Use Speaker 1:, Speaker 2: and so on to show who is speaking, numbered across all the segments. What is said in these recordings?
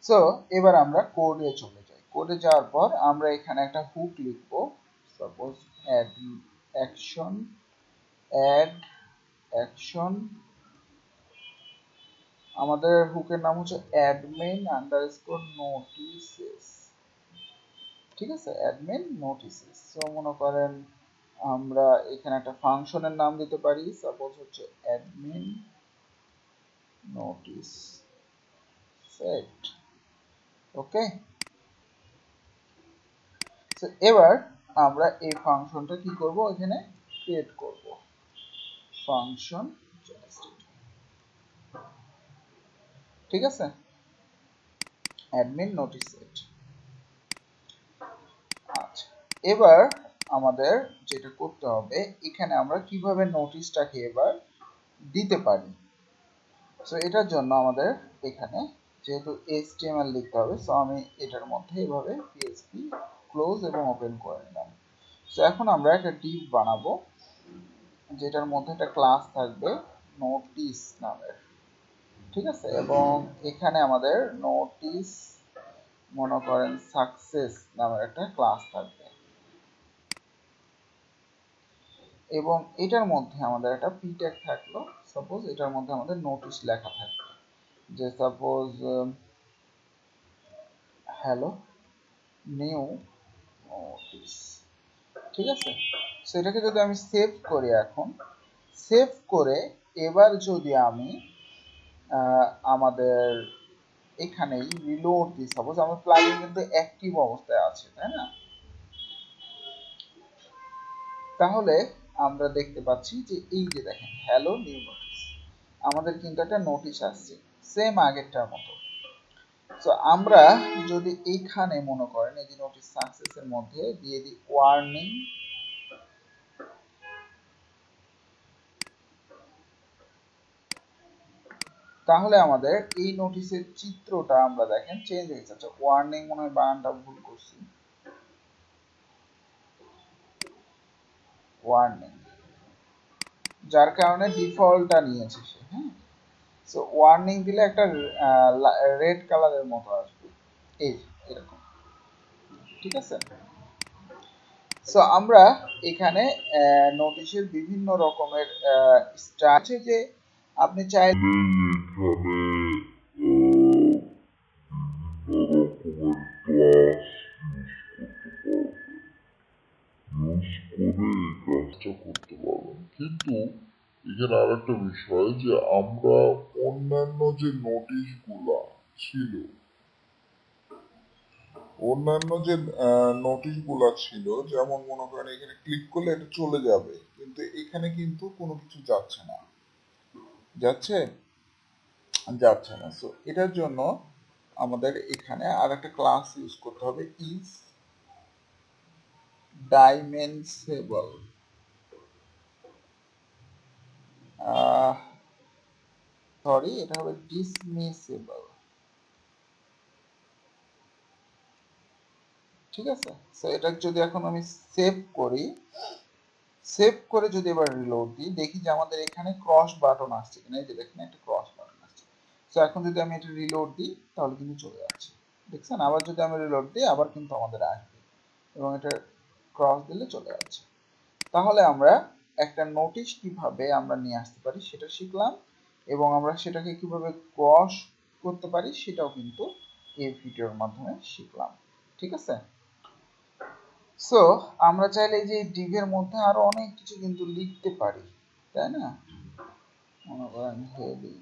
Speaker 1: So এবার আমরা কোডে চলে যাই। কোডে যাওয়ার পর আমরা এখানে একটা হুক লিখব, সাপোজ অ্যাড অ্যাকশন। আমাদের হুকের নাম হচ্ছে admin_notices, ঠিক আছে, admin_notices। সো মনে করেন আমরা এখানে একটা ফাংশনের নাম দিতে পারি, সাপোজ হচ্ছে admin_notice_set। ওকে, সো এবার আমরা এই ফাংশনটা কি করব, এখানে ক্রিয়েট করব ফাংশন, ঠিক আছে, admin_notice_set। আচ্ছা, এবার আমাদের যেটা করতে হবে, এখানে আমরা কিভাবে নোটিশটাকে এবার দিতে পারি। সো এটার জন্য আমাদের এখানে যেহেতু HTML লিখতে হবে, সো আমি এটার মধ্যে এভাবে PHP ক্লোজ এবং ওপেন করে নিলাম। সো এখন আমরা একটা ডিভ বানাবো, যেটার মধ্যে একটা ক্লাস থাকবে নোটিস নামের, ঠিক আছে, এবং এখানে আমাদের নোটিস মনে করেন সাকসেস নামের একটা ক্লাস থাকবে, এবং এটার মধ্যে আমাদের একটা পি ট্যাগ থাকলো। সাপোজ এটার মধ্যে আমাদের নোটিশ লেখা থাকবে, যে সাপোজ হ্যালো নিউ নোটিস, ঠিক আছে। সেটাকে যদি আমি সেভ করি, এখন সেভ করে এবার যদি আমি আমাদের এখানেই রিলোড দিই, সাপোজ আমার প্লাগইন কিন্তু অ্যাক্টিভ অবস্থায় আছে, তাই না, তাহলে আমরা দেখতে পাচ্ছি যে এই যে দেখেন হ্যালো নিউ নোটিস, আমাদের কিন্তু একটা নোটিশ আসছে সেম আগেরটার মতো। সো আমরা যদি এইখানে মনে করেন এই যে নোটিস সাকসেসের মধ্যে দিয়ে দিই ওয়ার্নিং, তাহলে আমাদের এই নোটিশের চিত্রটা আমরা দেখেন চেঞ্জ হয়ে যাচ্ছে। ওয়ার্নিং মনে হয় বানানটা ভুল করছি, ওয়ার্নিং, যার কারণে ডিফল্টটা নিয়েছে সে, হ্যাঁ। সো ওয়ার্নিং দিলে একটা রেড কালারের মতো আসবে, এই এরকম, ঠিক আছে। সো আমরা এখানে নোটিশের বিভিন্ন রকমের স্টাইল, যে আপনি চাইলে
Speaker 2: কিন্তু এখানে আর একটা বিষয়, যে আমরা অন্যান্য যে নোটিশগুলা ছিল, যেমন মনে করেন এখানে ক্লিক করলে এটা চলে যাবে, কিন্তু এখানে কিন্তু কোনো কিছু যাচ্ছে না, সো এটার জন্য আমাদের এখানে আর একটা ক্লাস ইউজ করতে হবে, ইজ ডাইমেনশনেবল, সরি এটা হবে ডিসমিসেবল, ঠিক আছে। সো এটা যদি এখন আমি সেভ করি, সেভ করে যদি এবার রিলোড দিই, দেখি যে আমাদের এখানে ক্রস বাটন আসছে কিনা, এই যে দেখেন একটা ক্রস বাটন আসছে। সো এখন যদি আমি এটা রিলোড দিই তাহলে কিন্তু চলে যাচ্ছে, দেখছেন। আবার যদি আমি রিলোড দিই আবার কিন্তু আমাদের আসবে, এবং এটা ক্রস দিলে চলে যাচ্ছে। তাহলে আমরা একটা নোটিশ কিভাবে আমরা নিয়ে আসতে পারি সেটা শিখলাম, এবং আমরা সেটাকে কিভাবে ক্রস করতে পারি সেটাও কিন্তু এই ভিডিওর মাধ্যমে শিখলাম, ঠিক আছে। সো আমরা চাইলে এই যে ডিভের মধ্যে আরো অনেক কিছু কিন্তু লিখতে পারি, তাই না, মনে করেন হেডি,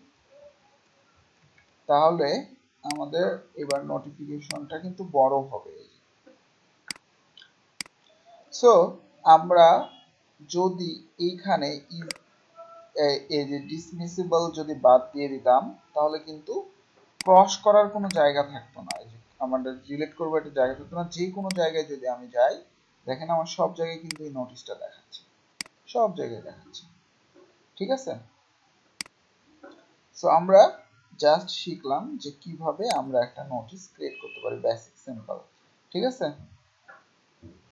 Speaker 2: তাহলে আমাদের এবার নোটিফিকেশনটা কিন্তু বড় হবে। সো আমরা যদি এইখানে এই যে ডিসমিসেবল যদি বাদ দিয়ে দিতাম, তাহলে কিন্তু ক্রস করার কোনো জায়গা থাকতো না, এই যে আমাদের ডিলিট করবো একটা জায়গা থাকতো না। যে কোনো জায়গায় যদি আমি যাই, দেখেন আমার সব জায়গায় কিন্তু এই নোটিশটা দেখাচ্ছে, সব জায়গায় দেখাচ্ছে, ঠিক আছে। সো আমরা জাস্ট শিখলাম যে কিভাবে আমরা একটা নোটিশ ক্রিয়েট করতে পারি, বেসিক সিম্পল, ঠিক আছে।